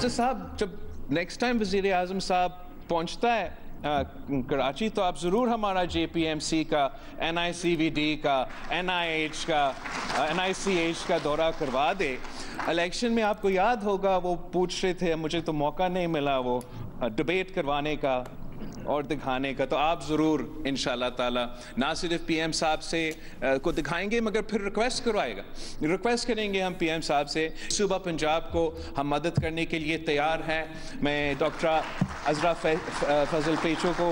तो साहब जब नेक्स्ट टाइम वज़ीर आज़म साहब पहुंचता है कराची तो आप ज़रूर हमारा JPMC का, NICVD का, NIH का, NICH का दौरा करवा दे। इलेक्शन में आपको याद होगा वो पूछ रहे थे, मुझे तो मौका नहीं मिला वो डिबेट करवाने का और दिखाने का, तो आप ज़रूर इंशाअल्लाह ताला ना सिर्फ PM साहब से को दिखाएंगे मगर फिर रिक्वेस्ट करेंगे हम PM साहब से। सूबा पंजाब को हम मदद करने के लिए तैयार हैं। मैं डॉक्टर अज़रा फजल पेचो को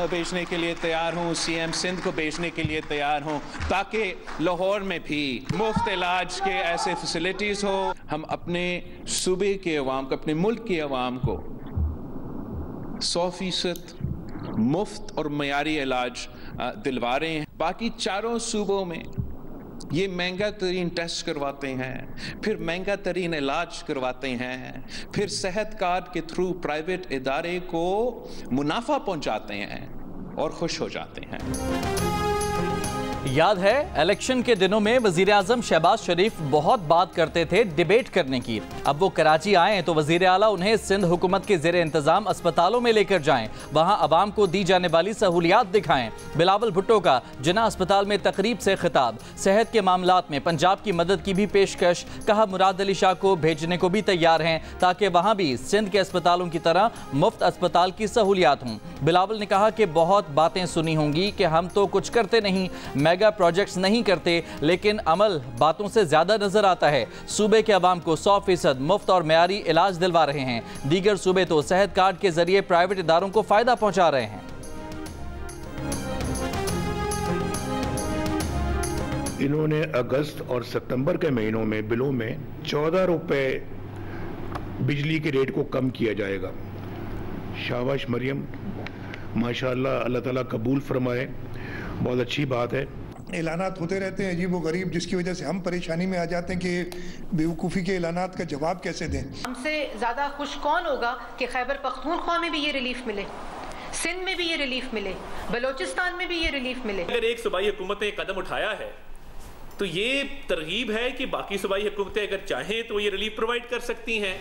भेजने के लिए तैयार हूँ, CM सिंध को भेजने के लिए तैयार हूँ, ताकि लाहौर में भी मुफ्त इलाज के ऐसे फैसिलिटीज़ हो। हम अपने सूबे के अवाम को, अपने मुल्क के अवाम को 100% मुफ्त और मयारी इलाज दिलवा रहे हैं। बाकी चारों सूबों में ये महंगा तरीन टेस्ट करवाते हैं, फिर महंगा तरीन इलाज करवाते हैं, फिर सेहत कार्ड के थ्रू प्राइवेट इदारे को मुनाफा पहुंचाते हैं और खुश हो जाते हैं। याद है इलेक्शन के दिनों में वजीर आजम शहबाज शरीफ बहुत बात करते थे डिबेट करने की। अब वो कराची आए तो वजीर आला उन्हें सिंध हुकूमत के ज़ेरे इंतजाम अस्पतालों में लेकर जाएं, वहां अवाम को दी जाने वाली सहूलियात दिखाएं। बिलावल भुट्टो का जिन्ना अस्पताल में तकरीब से खिताब, सेहत के मामलात में पंजाब की मदद की भी पेशकश, कहा मुराद अली शाह को भेजने को भी तैयार हैं ताकि वहां भी सिंध के अस्पतालों की तरह मुफ्त अस्पताल की सहूलियात हों। बिलावल ने कहा कि बहुत बातें सुनी होंगी कि हम तो कुछ करते नहीं, मेगा प्रोजेक्ट्स नहीं करते, लेकिन अमल बातों से ज्यादा नजर आता है। सूबे के अवाम को 100% मुफ्त और मयारी इलाज दिलवा रहे हैं। दीगर सूबे तो सेहत कार्ड के जरिए प्राइवेट इदारों को फायदा पहुंचा रहे हैं। इन्होंने अगस्त और सितंबर के महीनों में बिलों में 14 रुपए बिजली के रेट को कम किया जाएगा। शाबाश मरियम, माशाअल्लाह, अल्लाह ताला कबूल फरमाए, बहुत अच्छी बात है। ऐलानात होते रहते हैं अजीब व गरीब, जिसकी वजह से हम परेशानी में आ जाते हैं कि बेवकूफ़ी के ऐलानात का जवाब कैसे दें। हमसे ज़्यादा खुश कौन होगा कि खैबर पख्तूनख्वा में भी ये रिलीफ मिले, सिंध में भी ये रिलीफ मिले, बलोचिस्तान में भी ये रिलीफ मिले। अगर एक सूबाई हुकूमत ने कदम उठाया है तो ये तरगीब है कि बाकी सूबाई हुकूमतें अगर चाहें तो ये रिलीफ प्रोवाइड कर सकती हैं।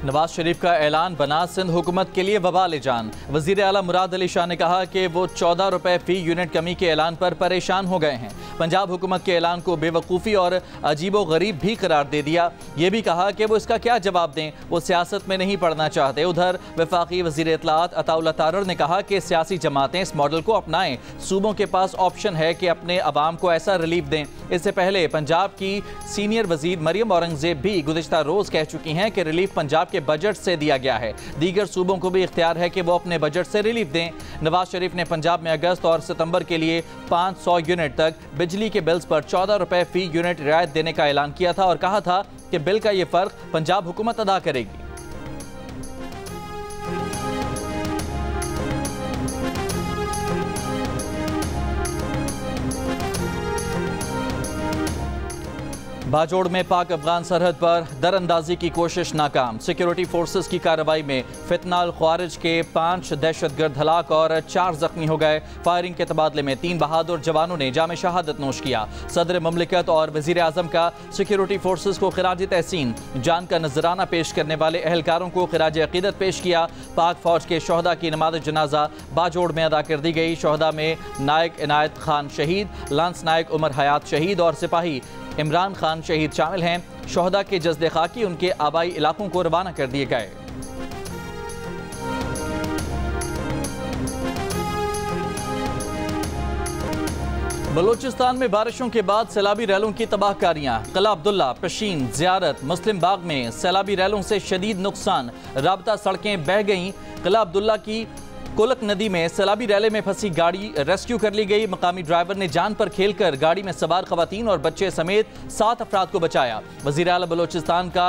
नवाज शरीफ का ऐलान बना सिंध हुकूमत के लिए वबाल जान। वजीर आला मुराद अली शाह ने कहा कि वो 14 रुपए फी यूनिट कमी के ऐलान पर परेशान हो गए हैं। पंजाब हुकूमत के ऐलान को बेवकूफ़ी और अजीबो गरीब भी करार दे दिया। ये भी कहा कि वो इसका क्या जवाब दें, वो सियासत में नहीं पढ़ना चाहते। उधर वफाकी वजीर इत्तलात अताउल्लाह तारर ने कहा कि सियासी जमातें इस मॉडल को अपनाएं, सूबों के पास ऑप्शन है कि अपने अवाम को ऐसा रिलीफ दें। इससे पहले पंजाब की सीनियर वजीर मरियम औरंगजेब भी गुज़िश्ता रोज़ कह चुकी हैं कि रिलीफ पंजाब के बजट से दिया गया है, दीगर सूबों को भी इख्तियार है कि वो अपने बजट से रिलीफ दें। नवाज शरीफ ने पंजाब में अगस्त और सितंबर के लिए 500 यूनिट तक बिजली के बिल्स पर 14 रुपए फी यूनिट रियायत देने का ऐलान किया था और कहा था कि बिल का ये फर्क पंजाब हुकूमत अदा करेगी। बाजोड़ में पाक अफगान सरहद पर दरअंदाजी की कोशिश नाकाम। सिक्योरिटी फोर्सेस की कार्रवाई में फितनाल ख्वारिज के 5 दहशतगर्द हलाक और 4 जख्मी हो गए। फायरिंग के तबादले में 3 बहादुर जवानों ने जाम शहादत नोश किया। सदर ममलिकत और वजीर आजम का सिक्योरिटी फोर्सेस को खिराज तहसीन, जान का नजराना पेश करने वाले अहलकारों को खिराज अकीदत पेश किया। पाक फौज के शोहदा की नमाज जनाजा बाजोड़ में अदा कर दी गई। शोहदा में नायक इनायत खान शहीद, लांस नायक उमर हयात शहीद और सिपाही इमरान खान शहीद शामिल हैं। शोहदा के जज्दे खाकी उनके आबाई इलाकों को रवाना कर दिए गए। बलोचिस्तान में बारिशों के बाद सैलाबी रैलों की तबाहकारियां। किला अब्दुल्ला, पशीन, जियारत, मुस्लिम बाग में सैलाबी रैलों से शदीद नुकसान, राबता सड़कें बह गईं। किला अब्दुल्ला की कोलक नदी में सैलाबी रैले में फंसी गाड़ी रेस्क्यू कर ली गई। मकामी ड्राइवर ने जान पर खेलकर गाड़ी में सवार खवातीन और बच्चे समेत 7 अफराद को बचाया। वजीर आला बलोचिस्तान का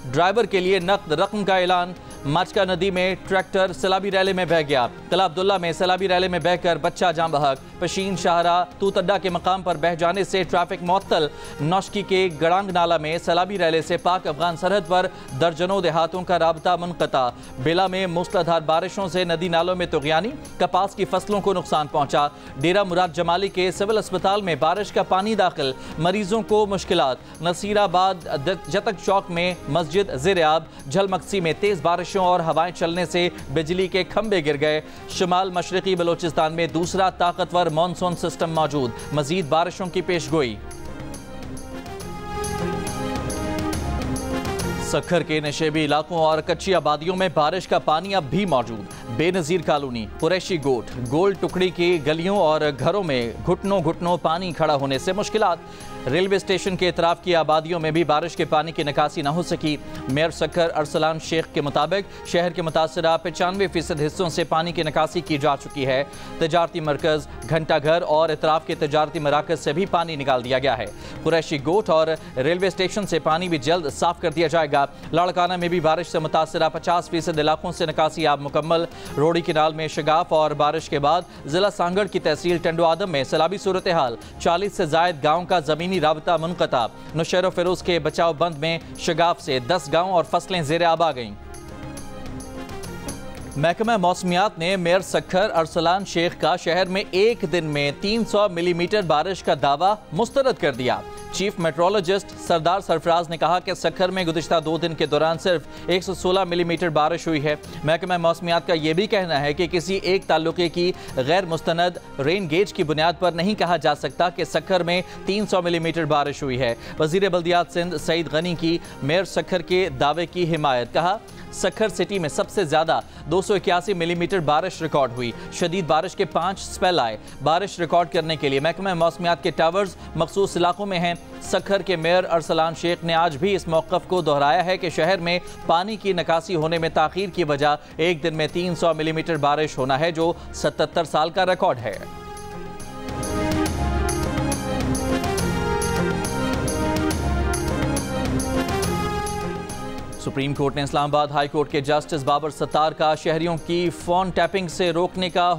ड्राइवर के लिए नकद रकम का ऐलान। माचका नदी में ट्रैक्टर सैलाबी रैली में बह गया। तला अब्दुल्ला में सैलाबी रैली में बहकर बच्चा जाम बहक। पशीन शाहरा तूतड्डा के मकाम पर बह जाने से ट्रैफिक मुअत्तल। नौशकी के गड़ांग नाला में सैलाबी रैली से पाक अफगान सरहद पर दर्जनों देहातों का राबता मुनक़ता। बेला में मूसलाधार बारिशों से नदी नालों में तुग़यानी, कपास की फसलों को नुकसान पहुंचा। डेरा मुराद जमाली के सिविल अस्पताल में बारिश का पानी दाखिल, मरीजों को मुश्किलात। नसीराबाद जतक चौक में मस्जिद ज़ेर-ए-आब। झलमक्सी में तेज बारिशों और हवाएं चलने से बिजली के खंभे गिर गए। शुमाल मशरकी बलोचिस्तान में दूसरा ताकतवर मानसून सिस्टम मौजूद, मजीद बारिशों की पेशगोई। सखर के नशेबी इलाकों और कच्ची आबादियों में बारिश का पानी अब भी मौजूद। बेनज़ीर कॉलोनी, कुरैशी गोट, गोल टुकड़ी की गलियों और घरों में घुटनों घुटनों पानी खड़ा होने से मुश्किलात। रेलवे स्टेशन के इतराफ की आबादियों में भी बारिश के पानी की निकासी न हो सकी। मेयर सखर अरसलान शेख के मुताबिक शहर के मुतासरा 95% हिस्सों से पानी की निकासी की जा चुकी है। तजारती मरकज़, घंटा घर और इतराफ के तजारती मराकज़ से भी पानी निकाल दिया गया है। कुरैशी गोट और रेलवे स्टेशन से पानी भी जल्द साफ कर दिया जाएगा। लाड़काना में भी बारिश से मुतासरा 50% इलाकों से निकासी अब मुकम्मल। रोड़ी किनाल में शगाफ और बारिश के बाद जिला सांगड़ की तहसील टंडो आदम में सैलाबी सूरत हाल। 40 से जायद गाँव का जमीनी राबता मुनक़ता। नौशेरो फिरोज के बचाव बंद में शगाफ से 10 गाँव और फसलें ज़ेर-ए-आब आ गईं। महकमा मौसमियात ने मेयर सखर अरसलान शेख का शहर में एक दिन में 300 मिलीमीटर बारिश का दावा मुस्तरद कर दिया। चीफ मेट्रोलॉजिस्ट सरदार सरफराज ने कहा कि सखर में गुज़िश्ता 2 दिन के दौरान सिर्फ 116 मिलीमीटर बारिश हुई है। महकमा मौसमियात का यह भी कहना है कि किसी एक ताल्लुके की गैर मुस्तनद रेन गेज की बुनियाद पर नहीं कहा जा सकता कि सखर में 300 मिलीमीटर बारिश हुई है। वज़ीर बल्दियात सिंध सईद गनी की मेयर सखर के दावे की हिमायत। कहा, सखर सिटी में सबसे ज्यादा 281 मिलीमीटर बारिश रिकॉर्ड हुई। शदीद बारिश के 5 स्पेल आए। बारिश रिकॉर्ड करने के लिए महकमा मौसमियात के टावर्स मखसूस इलाकों में हैं। सखर के मेयर अरसलान शेख ने आज भी इस मौक़िफ़ को दोहराया है कि शहर में पानी की निकासी होने में ताख़ीर की वजह एक दिन में 300 मिलीमीटर बारिश होना है, जो 77 साल का रिकॉर्ड है। सुप्रीम कोर्ट ने इस्लामाबाद हाई कोर्ट के जस्टिस बाबर सत्तार का शहरियों की फ़ोन टैपिंग से रोकने का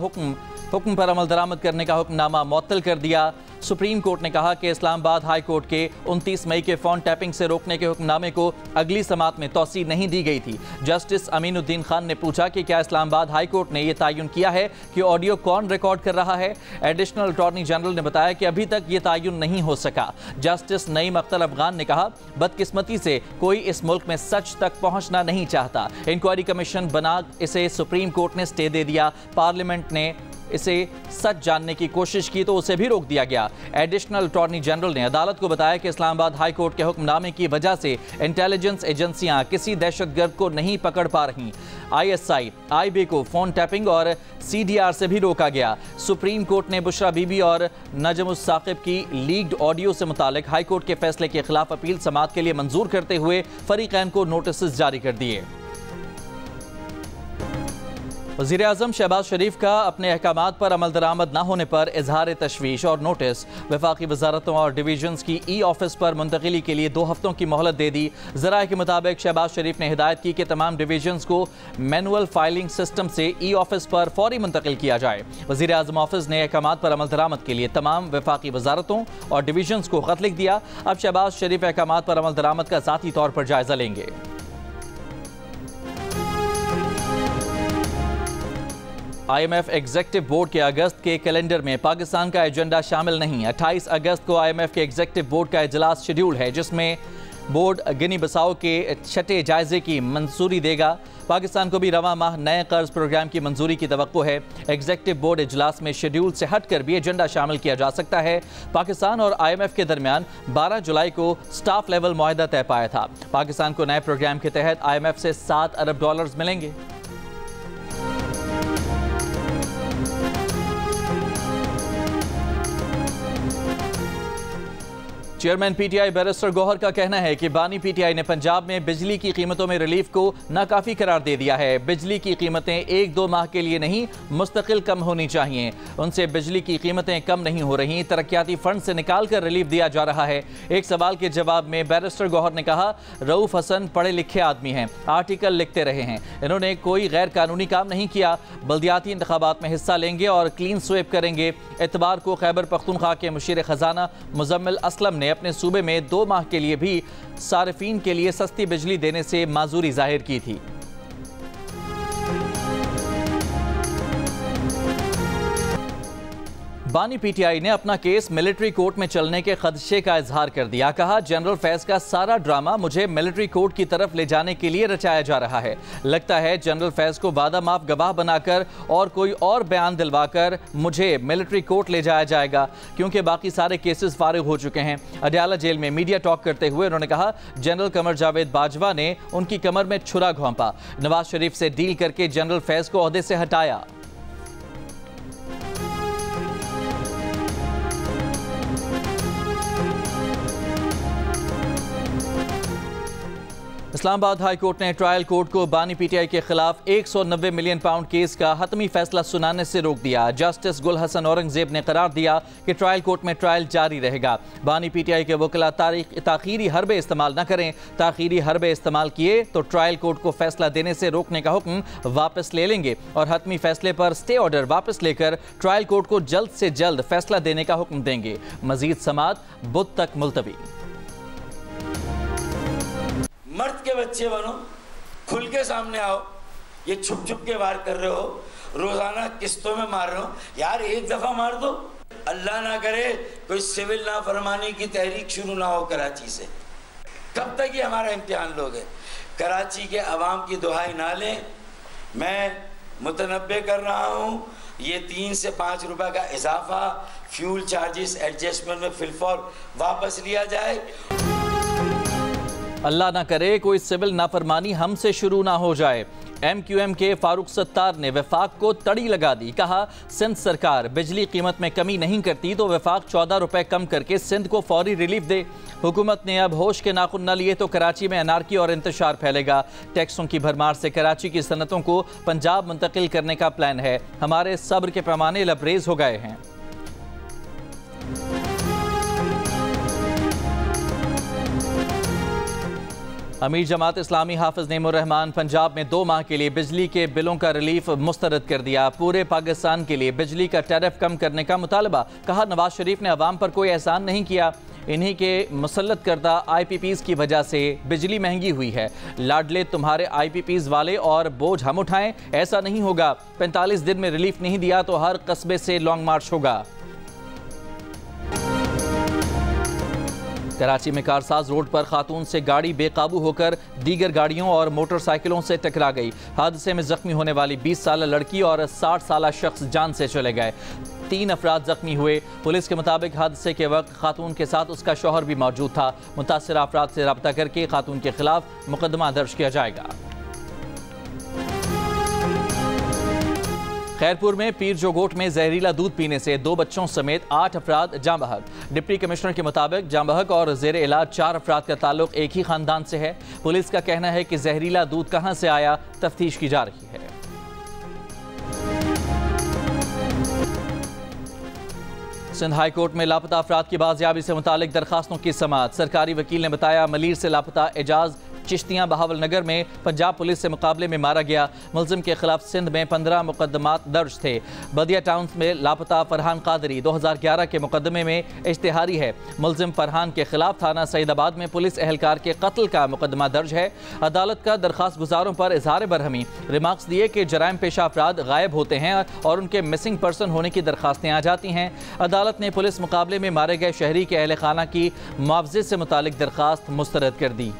हुक्म पर अमल दरामद करने का हुक्मनामा मुअत्तल कर दिया। सुप्रीम कोर्ट ने कहा कि इस्लामाबाद हाई कोर्ट के 29 मई के फ़ोन टैपिंग से रोकने के हुक्मनामे को अगली समात में तौसी नहीं दी गई थी। जस्टिस अमीनुद्दीन खान ने पूछा कि क्या इस्लामाबाद हाई कोर्ट ने यह तयन किया है कि ऑडियो कौन रिकॉर्ड कर रहा है। एडिशनल अटॉर्नी जनरल ने बताया कि अभी तक ये तयन नहीं हो सका। जस्टिस नईम अख्तर अफगान ने कहा, बदकिस्मती से कोई इस मुल्क में सच तक पहुंचना नहीं चाहता। इंक्वायरी कमीशन बना इसे सुप्रीम कोर्ट ने स्टे दे दिया। पार्लियामेंट ने इसे सच जानने की कोशिश की तो उसे भी रोक दिया गया। एडिशनल अटॉर्नी जनरल ने अदालत को बताया कि इस्लामाबाद हाई कोर्ट के हुक्मनामे की वजह से इंटेलिजेंस एजेंसियां किसी दहशतगर्द को नहीं पकड़ पा रहीं। ISI, IB को फोन टैपिंग और CDR से भी रोका गया। सुप्रीम कोर्ट ने बुशरा बीबी और नजमुस साकिब की लीक्ड ऑडियो से मुतालिक हाई कोर्ट के फैसले के खिलाफ अपील समाअत के लिए मंजूर करते हुए फरीकैन को नोटिस जारी कर दिए। वज़ीर आज़म शहबाज शरीफ का अपने अहकामात पर अमल दरामद न होने पर इजहार तशवीश और नोटिस। वफाकी वजारतों और डिवीजन्स की ऑफिस पर मुंतकिली के लिए 2 हफ्तों की मोहलत दे दी। ज़राए के मुताबिक शहबाज शरीफ ने हिदायत की कि तमाम डिवीजन्स को मैनुअल फाइलिंग सिस्टम से ऑफिस पर फौरी मुंतकिल किया जाए। वज़ीर आज़म ऑफिस ने अहकामात पर अमल दरामद के लिए तमाम वफाकी वजारतों और डिवीजन्स को खत लिख दिया। अब शहबाज शरीफ अहकामात पर अमल दरामद का ज़ाती तौर पर जायजा लेंगे। IMF एग्जेक्टिव बोर्ड के अगस्त के कैलेंडर में पाकिस्तान का एजेंडा शामिल नहीं। 28 अगस्त को IMF के एग्जेक्टिव बोर्ड का इजलास शेड्यूल है, जिसमें बोर्ड गिनी बिसाओ के 6ठे जायजे की मंजूरी देगा। पाकिस्तान को भी रवा माह नए कर्ज प्रोग्राम की मंजूरी की तवक्को है। एग्जेक्टिव बोर्ड इजलास में शेड्यूल से हटकर भी एजेंडा शामिल किया जा सकता है। पाकिस्तान और IMF के दरमियान 12 जुलाई को स्टाफ लेवल मुआहदा तय पाया था। पाकिस्तान को नए प्रोग्राम के तहत IMF से $7 अरब मिलेंगे। चेयरमैन पीटीआई बैरिस्टर गौहर का कहना है कि बानी पीटीआई ने पंजाब में बिजली की कीमतों में रिलीफ को नाकाफी करार दे दिया है। बिजली की कीमतें 1-2 माह के लिए नहीं, मुस्तकिल कम होनी चाहिए। उनसे बिजली की कीमतें कम नहीं हो रही, तरक्याती फंड से निकाल कर रिलीफ दिया जा रहा है। एक सवाल के जवाब में बैरिस्टर गौहर ने कहा, रऊफ हसन पढ़े लिखे आदमी हैं, आर्टिकल लिखते रहे हैं, इन्होंने कोई गैर कानूनी काम नहीं किया। बल्दियाती इंतखाबात में हिस्सा लेंगे और क्लीन स्वीप करेंगे। इतवार को खैबर पख्तूनख्वा के मुशीर खजाना मुजम्मिल असलम ने अपने सूबे में 2 माह के लिए भी सारिफीन के लिए सस्ती बिजली देने से माजूरी जाहिर की थी। बानी पीटीआई ने अपना केस मिलिट्री कोर्ट में चलने के खदशे का इजहार कर दिया। कहा, जनरल फैज का सारा ड्रामा मुझे मिलिट्री कोर्ट की तरफ ले जाने के लिए रचाया जा रहा है। लगता है जनरल फैज को वादा माफ गवाह बनाकर और कोई और बयान दिलवाकर मुझे मिलिट्री कोर्ट ले जाया जाएगा, क्योंकि बाकी सारे केसेस फारिग हो चुके हैं। अडयाला जेल में मीडिया टॉक करते हुए उन्होंने कहा, जनरल कमर जावेद बाजवा ने उनकी कमर में छुरा घोंपा, नवाज शरीफ से डील करके जनरल फैज को ओहदे से हटाया। इस्लामाबाद हाई कोर्ट ने ट्रायल कोर्ट को बानी पीटीआई के खिलाफ 190 मिलियन पाउंड केस का हतमी फैसला सुनाने से रोक दिया। जस्टिस गुल हसन औरंगजेब ने करार दिया कि ट्रायल कोर्ट में ट्रायल जारी रहेगा। बानी पीटीआई के वकील ताखीरी हरबे इस्तेमाल न करें। ताखीरी हरबे इस्तेमाल किए तो ट्रायल कोर्ट को फैसला देने से रोकने का हुक्म वापस ले लेंगे और हतमी फैसले पर स्टे ऑर्डर वापस लेकर ट्रायल कोर्ट को जल्द से जल्द फैसला देने का हुक्म देंगे। मजीद समात बुध तक मुलतवी। मर्द के बच्चे बनो, खुल के सामने आओ। ये छुप छुप के वार कर रहे हो, रोजाना किस्तों में मार रहे हो। यार एक दफा मार दो। अल्लाह ना करे कोई सिविल नाफरमानी की तहरीक शुरू ना हो कराची से। कब तक ये हमारा इम्तिहान लोगे? कराची के अवाम की दुहाई ना लें। मैं मुतनब्बे कर रहा हूँ, ये 3 से 5 रुपए का इजाफा फ्यूल चार्जेस एडजस्टमेंट में फिलफौर वापस लिया जाए। अल्लाह ना करे कोई सिविल नाफरमानी हमसे शुरू ना हो जाए। MQM के फारूक सत्तार ने वफाक को तड़ी लगा दी। कहा, सिंध सरकार बिजली कीमत में कमी नहीं करती तो वफाक 14 रुपए कम करके सिंध को फौरी रिलीफ दे। हुकूमत ने अब होश के नाखुन न लिए तो कराची में अनारकी और इंतशार फैलेगा। टैक्सों की भरमार से कराची की सनतों को पंजाब मुंतकिल करने का प्लान है। हमारे सब्र के पैमाने लबरेज हो गए हैं। अमीर जमात इस्लामी हाफिज नेमुर रहमान पंजाब में 2 माह के लिए बिजली के बिलों का रिलीफ मुस्तरद कर दिया। पूरे पाकिस्तान के लिए बिजली का टैरिफ कम करने का मुतालबा। कहा, नवाज शरीफ ने अवाम पर कोई एहसान नहीं किया, इन्हीं के मुसल्लत करदा IPPs की वजह से बिजली महंगी हुई है। लाडले तुम्हारे IPPs वाले और बोझ हम उठाएं, ऐसा नहीं होगा। 45 दिन में रिलीफ नहीं दिया तो हर कस्बे से लॉन्ग मार्च होगा। कराची में कारसाज रोड पर खातून से गाड़ी बेकाबू होकर दीगर गाड़ियों और मोटरसाइकिलों से टकरा गई। हादसे में जख्मी होने वाली 20 साल लड़की और 60 साल शख्स जान से चले गए। 3 अफराद जख्मी हुए। पुलिस के मुताबिक हादसे के वक्त खातून के साथ उसका शौहर भी मौजूद था। मुतासिर अफराद से रब्ता करके खातून के खिलाफ मुकदमा दर्ज किया जाएगा। खैरपुर में पीर जोगोट में जहरीला दूध पीने से 2 बच्चों समेत 8 अफराद जाँ बहक। डिप्टी कमिश्नर के मुताबिक जाँ बहक और जेर इलाज 4 अफराद का ताल्लुक एक ही खानदान से है। पुलिस का कहना है कि जहरीला दूध कहां से आया, तफ्तीश की जा रही है। सिंध हाई कोर्ट में लापता अफराद की बाजियाबी से मुतालिक दरखास्तों की समाअत। सरकारी वकील ने बताया, मलीर से लापता एजाज चिश्तियाँ बहावल नगर में पंजाब पुलिस से मुकाबले में मारा गया। मुलजिम के खिलाफ सिंध में 15 मुकदमात दर्ज थे। बदिया टाउन में लापता फरहान कादरी 2011 के मुकदमे में इश्तिहारी है। मुलजिम फरहान के खिलाफ थाना सईदाबाद में पुलिस एहलकार के कत्ल का मुकदमा दर्ज है। अदालत का दरखास्त गुजारों पर इजहार बरहमी रिमार्क्स दिए कि जराइम पेशा अफराद गायब होते हैं और उनके मिसिंग पर्सन होने की दरखास्तें आ जाती हैं। अदालत ने पुलिस मुकाबले में मारे गए शहरी के अहल खाना की मुआवजे से मुतालिक दरखास्त मुस्तरद कर दी।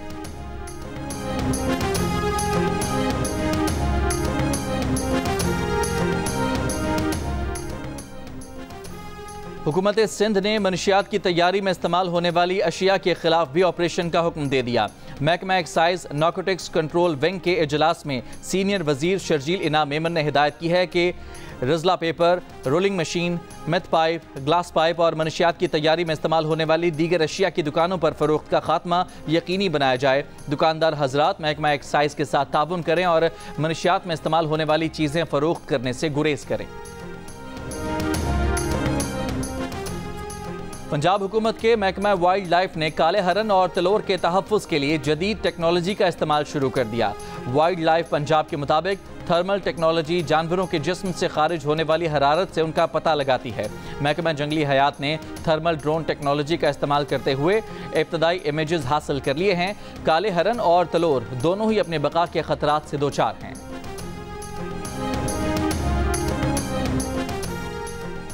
हुकूमत सिंध ने मनशियात की तैयारी में इस्तेमाल होने वाली अशिया के खिलाफ भी ऑपरेशन का हुक्म दे दिया। महकमा एक्साइज नारकोटिक्स कंट्रोल विंग के इजलास में सीनियर वजीर शर्जील इनाम मेमन ने हिदायत की है कि Rizla paper, rolling machine, meth pipe, glass pipe और मनशियात की तैयारी में इस्तेमाल होने वाली दीगर अशिया की दुकानों पर फरोख्त का खात्मा यकीनी बनाया जाए। दुकानदार हजरात महकमा एक्साइज के साथ ताउन करें और मनशियात में इस्तेमाल होने वाली चीज़ें फरोख्त करने से गुरेज करें। पंजाब हुकूमत के महकमा वाइल्ड लाइफ ने काले हरन और तलोर के तहफ़्फ़ुज़ के लिए जदीद टेक्नोलॉजी का इस्तेमाल शुरू कर दिया। वाइल्ड लाइफ पंजाब के मुताबिक थर्मल टेक्नोलॉजी जानवरों के जिस्म से खारिज होने वाली हरारत से उनका पता लगाती है। महकमा जंगली हयात ने थर्मल ड्रोन टेक्नोलॉजी का इस्तेमाल करते हुए इब्तदाई इमेजेस हासिल कर लिए हैं। काले हरन और तलोर दोनों ही अपने बका के खतरात से दो चार हैं।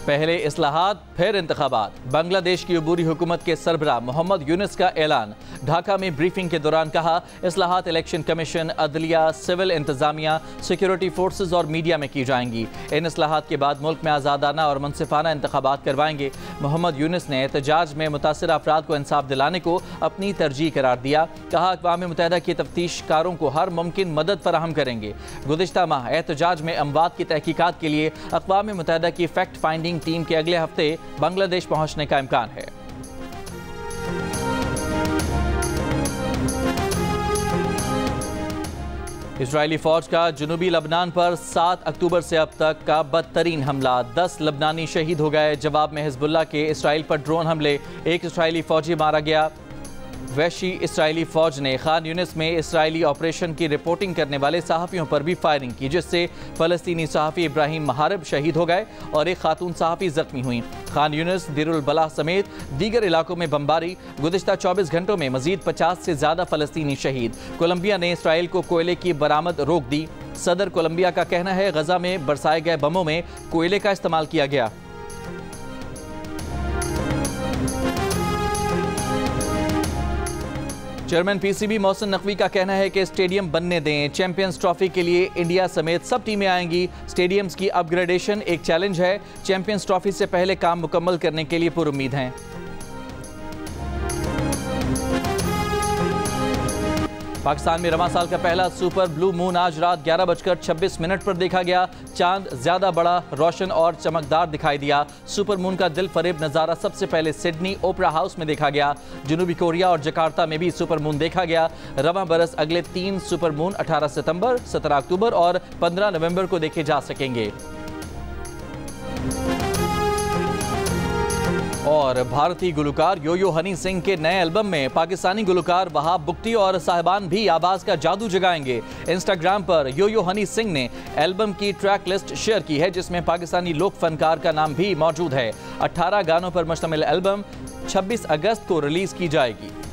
पहले इस्लाहात फिर इंतखाबात। बांग्लादेश की अबूरी हुकूमत के सरबराह मोहम्मद यूनुस का ऐलान। ढाका में ब्रीफिंग के दौरान कहा, इस्लाहात इलेक्शन कमीशन, अदलिया, सिविल इंतजामिया, सिक्योरिटी फोर्सेज और मीडिया में की जाएंगी। इन इस्लाहात के बाद मुल्क में आज़ादाना और मुनसिफाना इंतखाबात करवाएंगे। मोहम्मद यूनुस ने एहतजाज में मुतासर अफराद को इंसाफ दिलाने को अपनी तरजीह करार दिया। कहा, अक़वाम मुत्तहिदा की तफ्तीशकारों को हर मुमकिन मदद फराहम करेंगे। गुज़िश्ता माह एहतजाज में अमवात की तहकीकात के लिए अक़वाम मुत्तहिदा की फैक्ट फाइंडिंग टीम के अगले हफ्ते बांग्लादेश पहुंचने का इम्कान है। इजरायली फौज का जनूबी लबनान पर 7 अक्टूबर से अब तक का बदतरीन हमला। 10 लबनानी शहीद हो गए। जवाब में हिजबुल्लाह के इसराइल पर ड्रोन हमले, एक इसराइली फौजी मारा गया। वहशी इसराइली फौज ने खान यूनिस में इसराइली ऑपरेशन की रिपोर्टिंग करने वाले सहाफ़ियों पर भी फायरिंग की, जिससे फ़लस्तीनी सहाफ़ी इब्राहिम महारब शहीद हो गए और एक खातून सहाफ़ी ज़ख्मी हुई। खान यूनिस, दिरुल बलाह समेत दीगर इलाकों में बमबारी। गुज़िश्ता 24 घंटों में मज़ीद 50 से ज़्यादा फ़लस्तीनी शहीद। कोलंबिया ने इसराइल को कोयले की बरामद रोक दी। सदर कोलंबिया का कहना है, गजा में बरसाए गए बमों में कोयले का इस्तेमाल किया गया। चेयरमैन पीसीबी मोहसिन नकवी का कहना है कि स्टेडियम बनने दें। चैंपियंस ट्रॉफी के लिए इंडिया समेत सब टीमें आएंगी। स्टेडियम्स की अपग्रेडेशन एक चैलेंज है। चैंपियंस ट्रॉफी से पहले काम मुकम्मल करने के लिए पुरुम्मीद हैं। पाकिस्तान में रवां साल का पहला सुपर ब्लू मून आज रात 11:26 पर देखा गया। चांद ज्यादा बड़ा, रोशन और चमकदार दिखाई दिया। सुपर मून का दिल फरेब नज़ारा सबसे पहले सिडनी ओपरा हाउस में देखा गया। जनूबी कोरिया और जकार्ता में भी सुपर मून देखा गया। रवां बरस अगले 3 सुपर मून 18 सितंबर, 17 अक्टूबर और 15 नवंबर को देखे जा सकेंगे। और भारतीय गुलकार यो-यो हनी सिंह के नए एल्बम में पाकिस्तानी गुलकार वहाब बुख्ती और साहिबान भी आवाज़ का जादू जगाएंगे। इंस्टाग्राम पर यो-यो हनी सिंह ने एल्बम की ट्रैक लिस्ट शेयर की है, जिसमें पाकिस्तानी लोक फनकार का नाम भी मौजूद है। 18 गानों पर मुश्तमिल एल्बम 26 अगस्त को रिलीज की जाएगी।